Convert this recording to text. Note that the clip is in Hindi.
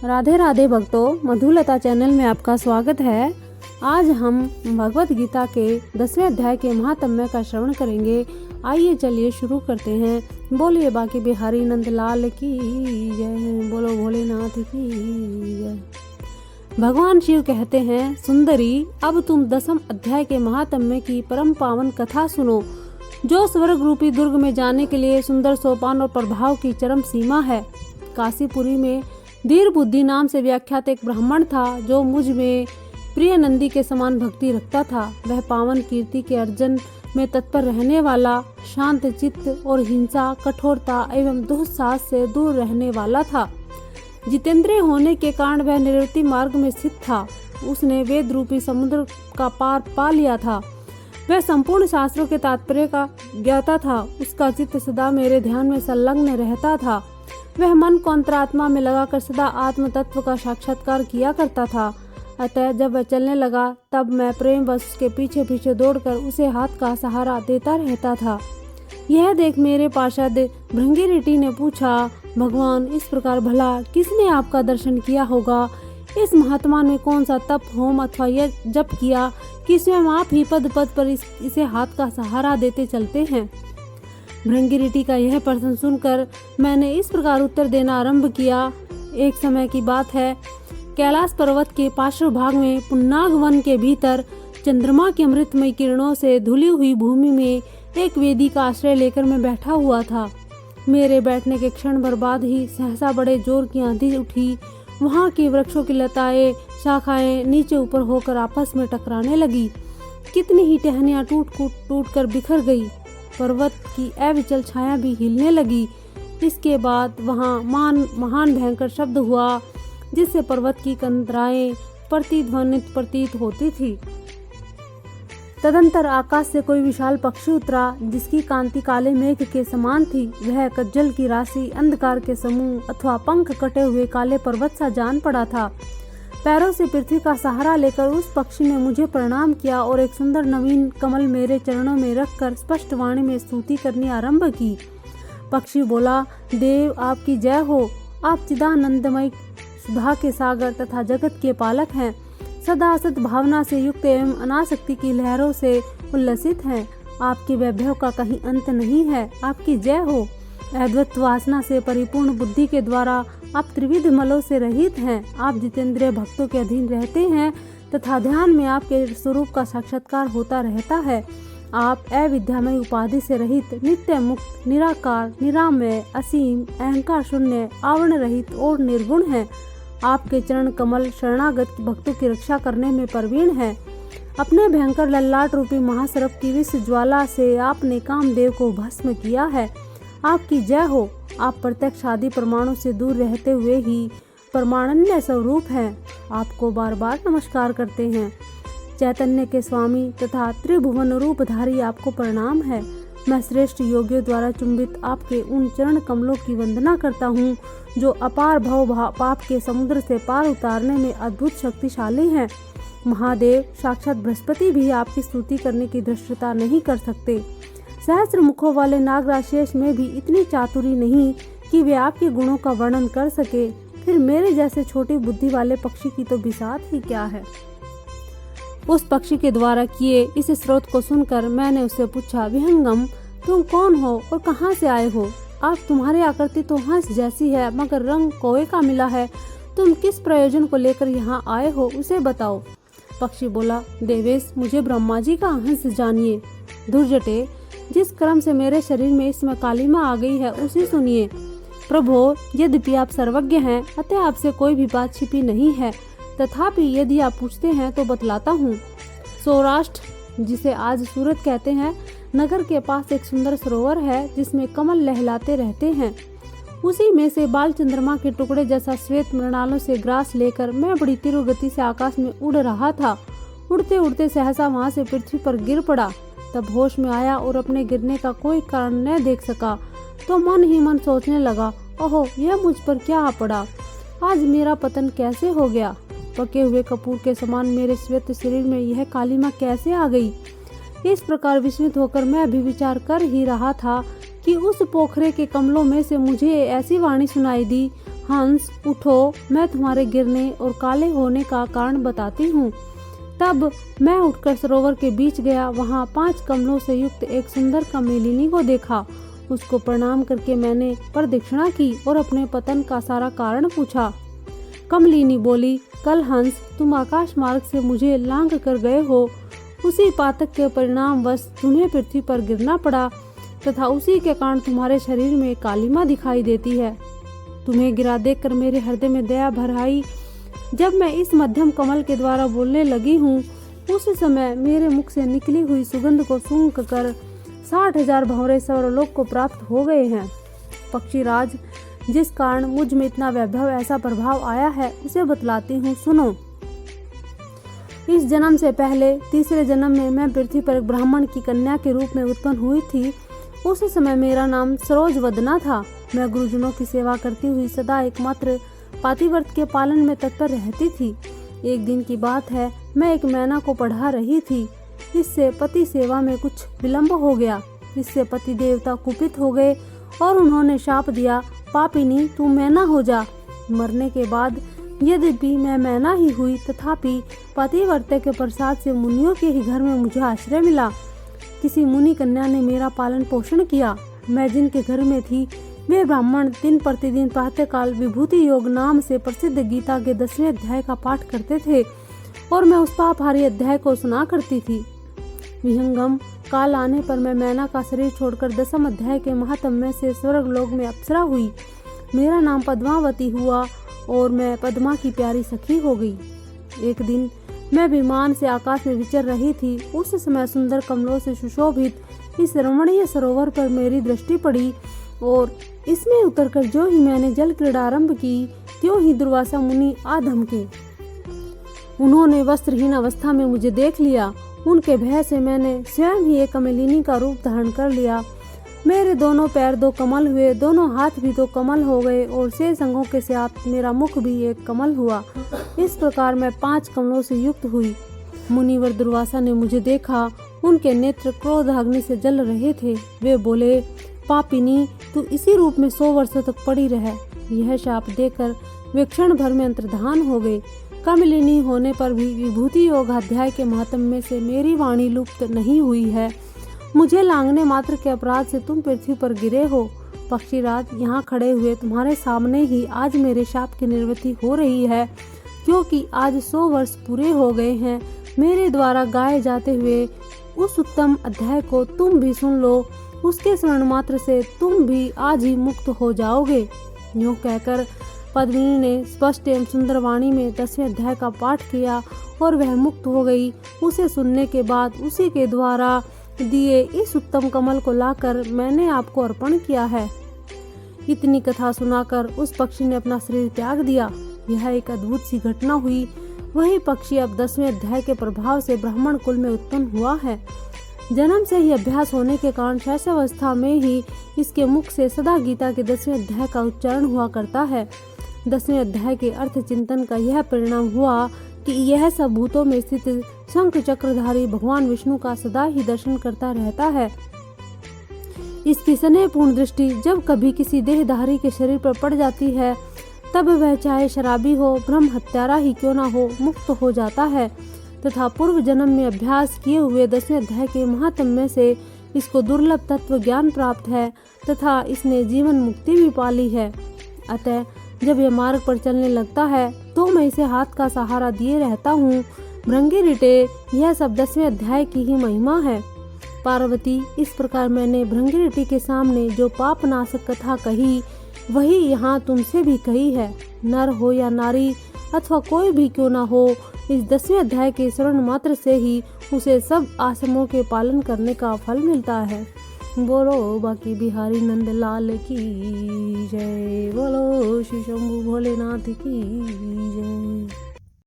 राधे राधे भक्तों, मधुलता चैनल में आपका स्वागत है। आज हम भगवत गीता के 10वें अध्याय के महात्म्य का श्रवण करेंगे। आइए चलिए शुरू करते हैं। बोलिए बाकी बिहारी नंद लाल की जय, बोलो भोलेनाथ की जय। भगवान शिव कहते हैं, सुंदरी अब तुम 10वें अध्याय के महात्म्य की परम पावन कथा सुनो, जो स्वर्ग रूपी दुर्ग में जाने के लिए सुंदर सोपान और प्रभाव की चरम सीमा है। काशीपुरी में धीर बुद्धि नाम से व्याख्यात एक ब्राह्मण था, जो मुझ में प्रिय नंदी के समान भक्ति रखता था। वह पावन कीर्ति के अर्जन में तत्पर रहने वाला, शांत चित्त और हिंसा, कठोरता एवं दुस्साहस से दूर रहने वाला था। जितेंद्रिय होने के कारण वह निवृत्ति मार्ग में स्थित था। उसने वेद रूपी समुद्र का पार पा लिया था। वह संपूर्ण शास्त्रों के तात्पर्य का ज्ञाता था। उसका चित्त सदा मेरे ध्यान में संलग्न रहता था। वह मन को अंतरात्मा में लगाकर सदा आत्म तत्व का साक्षात्कार किया करता था। अतः जब वह चलने लगा, तब मैं प्रेम वश उसके पीछे पीछे दौड़कर उसे हाथ का सहारा देता रहता था। यह देख मेरे पार्षद भृंगिरिटी ने पूछा, भगवान, इस प्रकार भला किसने आपका दर्शन किया होगा? इस महात्मा ने कौन सा तप, होम अथवा यह जप किया कि स्वयं आप ही पद पद पर इसे हाथ का सहारा देते चलते हैं? भृंगिरिटी का यह प्रश्न सुनकर मैंने इस प्रकार उत्तर देना आरंभ किया। एक समय की बात है, कैलाश पर्वत के पार्श्व भाग में पुन्नाग वन के भीतर चंद्रमा की अमृतमय किरणों से धुली हुई भूमि में एक वेदी का आश्रय लेकर मैं बैठा हुआ था। मेरे बैठने के क्षण भर बाद ही सहसा बड़े जोर की आंधी उठी। वहाँ की वृक्षों की लताएं, शाखाएं नीचे ऊपर होकर आपस में टकराने लगी। कितनी ही टहनियां टूट कर बिखर गई। पर्वत की अविचल छाया भी हिलने लगी। इसके बाद वहाँ महान भयंकर शब्द हुआ, जिससे पर्वत की कंदराएं प्रतिध्वनित प्रतीत होती थी। तदंतर आकाश से कोई विशाल पक्षी उतरा, जिसकी कांति काले मेघ के समान थी। वह कज्जल की राशि, अंधकार के समूह अथवा पंख कटे हुए काले पर्वत सा जान पड़ा था। पैरों से पृथ्वी का सहारा लेकर उस पक्षी ने मुझे प्रणाम किया और एक सुंदर नवीन कमल मेरे चरणों में रखकर स्पष्ट वाणी में स्तुति करनी आरंभ की। पक्षी बोला, देव आपकी जय हो। आप चिदानंदमय सुधा के सागर तथा जगत के पालक हैं। सदा सद भावना से युक्त एवं अनासक्ति की लहरों से उल्लसित हैं। आपके वैभव का कहीं अंत नहीं है। आपकी जय हो। अद्वैत वासना से परिपूर्ण बुद्धि के द्वारा आप त्रिविध मलों से रहित हैं। आप जितेंद्रिय भक्तों के अधीन रहते हैं तथा ध्यान में आपके स्वरूप का साक्षात्कार होता रहता है। आप अविद्यामय उपाधि से रहित, नित्य मुक्त, निराकार, निरामय, असीम, अहंकार शून्य, आवरण रहित और निर्गुण हैं। आपके चरण कमल शरणागत भक्तों की रक्षा करने में प्रवीण है। अपने भयंकर ललाट रूपी महासर्प की विष ज्वाला से आपने कामदेव को भस्म किया है। आपकी जय हो। आप प्रत्यक्ष आदि प्रमाणों से दूर रहते हुए ही परमानन्य स्वरूप हैं। आपको बार बार नमस्कार करते हैं। चैतन्य के स्वामी तथा त्रिभुवन रूपधारी आपको प्रणाम है। मैं श्रेष्ठ योगियों द्वारा चुंबित आपके उन चरण कमलों की वंदना करता हूँ, जो अपार भव पाप के समुद्र से पार उतारने में अद्भुत शक्तिशाली हैं। महादेव साक्षात बृहस्पति भी आपकी स्तुति करने की धृष्टता नहीं कर सकते। सहस्त्र मुखों वाले नागराज में भी इतनी चातुरी नहीं कि वे आपके गुणों का वर्णन कर सके। फिर मेरे जैसे छोटी बुद्धि वाले पक्षी की तो बिसात ही क्या है। उस पक्षी के द्वारा किए इस स्रोत को सुनकर मैंने उससे पूछा, विहंगम, तुम कौन हो और कहाँ से आए हो? आप तुम्हारी आकृति तो हंस जैसी है, मगर रंग कौवे का मिला है। तुम किस प्रयोजन को लेकर यहाँ आए हो, उसे बताओ। पक्षी बोला, देवेश, मुझे ब्रह्मा जी का हंस जानिए। दुर्जटे, जिस क्रम से मेरे शरीर में इसमें कालिमा आ गई है, उसे सुनिए। प्रभो, यद्यपि आप सर्वज्ञ हैं, अतः आपसे कोई भी बात छिपी नहीं है। तथापि यदि आप पूछते हैं तो बतलाता हूँ। सौराष्ट्र, जिसे आज सूरत कहते हैं, नगर के पास एक सुंदर सरोवर है, जिसमें कमल लहलाते रहते हैं। उसी में से बाल चंद्रमा के टुकड़े जैसा श्वेत मृणालों से ग्रास लेकर मैं बड़ी तीव्र गति से आकाश में उड़ रहा था। उड़ते उड़ते सहसा वहां से पृथ्वी पर गिर पड़ा। तब होश में आया और अपने गिरने का कोई कारण न देख सका, तो मन ही मन सोचने लगा, ओहो, यह मुझ पर क्या आ पड़ा? आज मेरा पतन कैसे हो गया? पके हुए कपूर के समान मेरे श्वेत शरीर में यह कालिमा कैसे आ गई? इस प्रकार विस्मित होकर मैं भी विचार कर ही रहा था कि उस पोखरे के कमलों में से मुझे ऐसी वाणी सुनाई दी, हंस उठो, मैं तुम्हारे गिरने और काले होने का कारण बताती हूँ। तब मैं उठकर सरोवर के बीच गया। वहाँ 5 कमलों से युक्त एक सुंदर कमलिनी को देखा। उसको प्रणाम करके मैंने प्रदक्षिणा की और अपने पतन का सारा कारण पूछा। कमलिनी बोली, कल हंस तुम आकाश मार्ग से मुझे लांघ कर गए हो। उसी पातक के परिणाम वश तुम्हें पृथ्वी पर गिरना पड़ा तथा उसी के कारण तुम्हारे शरीर में कालिमा दिखाई देती है। तुम्हें गिरा देखकर मेरे हृदय में दया भर आई। जब मैं इस मध्यम कमल के द्वारा बोलने लगी हूँ, उस समय मेरे मुख से निकली हुई सुगंध को सूंघ कर 60,000 भंवरे स्वर्गलोक को प्राप्त हो गए हैं। पक्षीराज, जिस कारण मुझ में इतना वैभव, ऐसा प्रभाव आया है, उसे बतलाती हूँ, सुनो। इस जन्म से पहले तीसरे जन्म में मैं पृथ्वी पर एक ब्राह्मण की कन्या के रूप में उत्पन्न हुई थी। उस समय मेरा नाम सरोजवदना था। मैं गुरुजनों की सेवा करती हुई सदा एकमात्र पातिव्रत के पालन में तत्पर रहती थी। एक दिन की बात है, मैं एक मैना को पढ़ा रही थी। इससे पति सेवा में कुछ विलंब हो गया। इससे पति देवता कुपित हो गए और उन्होंने शाप दिया, पापिनी तू मैना हो जा। मरने के बाद यद्यपि मैं मैना ही हुई, तथापि पतिव्रता के प्रसाद से मुनियों के ही घर में मुझे आश्रय मिला। किसी मुनि कन्या ने मेरा पालन पोषण किया। मैं जिनके घर में थी, वे ब्राह्मण दिन प्रतिदिन प्रातःकाल विभूति योग नाम से प्रसिद्ध गीता के 10वें अध्याय का पाठ करते थे और मैं उस पापहारी अध्याय को सुना करती थी। विहंगम काल आने पर मैं मैना का शरीर छोड़कर 10वें अध्याय के महात्म्य से स्वर्गलोक में अप्सरा हुई। मेरा नाम पद्मावती हुआ और मैं पद्मा की प्यारी सखी हो गई। एक दिन मैं विमान से आकाश में विचर रही थी। उस समय सुंदर कमलों से सुशोभित इस रमणीय सरोवर पर मेरी दृष्टि पड़ी और इसमें उतरकर जो ही मैंने जल क्रीड़ा आरंभ की, त्यों ही दुर्वासा मुनि आ धमके। उन्होंने वस्त्रहीन अवस्था में मुझे देख लिया। उनके भय से मैंने स्वयं ही एक कमलिनी का रूप धारण कर लिया। मेरे दोनों पैर 2 कमल हुए, दोनों हाथ भी 2 कमल हो गए और शेष अंगों के साथ मेरा मुख भी एक कमल हुआ। इस प्रकार मैं 5 कमलों से युक्त हुई। मुनिवर दुर्वासा ने मुझे देखा। उनके नेत्र क्रोध अग्नि से जल रहे थे। वे बोले, पापिनी तू इसी रूप में 100 वर्षों तक पड़ी रह। यह शाप देकर वे क्षण भर में अंतर्धान हो गए। कमलिनी होने पर भी विभूति योग अध्याय के महात्म्य से मेरी वाणी लुप्त नहीं हुई है। मुझे लांघने मात्र के अपराध से तुम पृथ्वी पर गिरे हो। पक्षीराज, यहाँ खड़े हुए तुम्हारे सामने ही आज मेरे शाप की निवृत्ति हो रही है, क्योंकि आज 100 वर्ष पूरे हो गए हैं। मेरे द्वारा गाए जाते हुए उस उत्तम अध्याय को तुम भी सुन लो। उसके स्मरण मात्र से तुम भी आज ही मुक्त हो जाओगे। यूँ कहकर पद्मिनी ने स्पष्ट एवं सुंदर वाणी में 10वें अध्याय का पाठ किया और वह मुक्त हो गई। उसे सुनने के बाद उसी के द्वारा दिए इस उत्तम कमल को लाकर मैंने आपको अर्पण किया है। इतनी कथा सुनाकर उस पक्षी ने अपना शरीर त्याग दिया। यह एक अद्भुत सी घटना हुई। वही पक्षी अब 10वें अध्याय के प्रभाव से ब्राह्मण कुल में उत्पन्न हुआ है। जन्म से ही अभ्यास होने के कारण शैशवावस्था में ही इसके मुख से सदा गीता के 10वें अध्याय का उच्चारण हुआ करता है। 10वें अध्याय के अर्थ चिंतन का यह परिणाम हुआ कि यह सब भूतों में स्थित शंख चक्रधारी भगवान विष्णु का सदा ही दर्शन करता रहता है। इसकी स्नेहपूर्ण दृष्टि जब कभी किसी देहधारी के शरीर पर पड़ जाती है, तब वह चाहे शराबी हो, ब्रह्म हत्यारा ही क्यों न हो, मुक्त हो जाता है तथा पूर्व जन्म में अभ्यास किए हुए 10वें अध्याय के महात्म्य से इसको दुर्लभ तत्व ज्ञान प्राप्त है तथा इसने जीवन मुक्ति भी पाली है। अतः जब यह मार्ग पर चलने लगता है तो मैं इसे हाथ का सहारा दिए रहता हूँ। भृंगिरिटे, यह सब 10वें अध्याय की ही महिमा है। पार्वती, इस प्रकार मैंने भृंगिरिटी के सामने जो पाप नाशक कथा कही, वही यहाँ तुमसे भी कही है। नर हो या नारी अथवा कोई भी क्यों ना हो, इस 10वें अध्याय के श्रवण मात्र से ही उसे सब आश्रमों के पालन करने का फल मिलता है। बोलो बाकी बिहारी नंद लाल की जय। बोलो श्री शंभु भोलेनाथ की जय।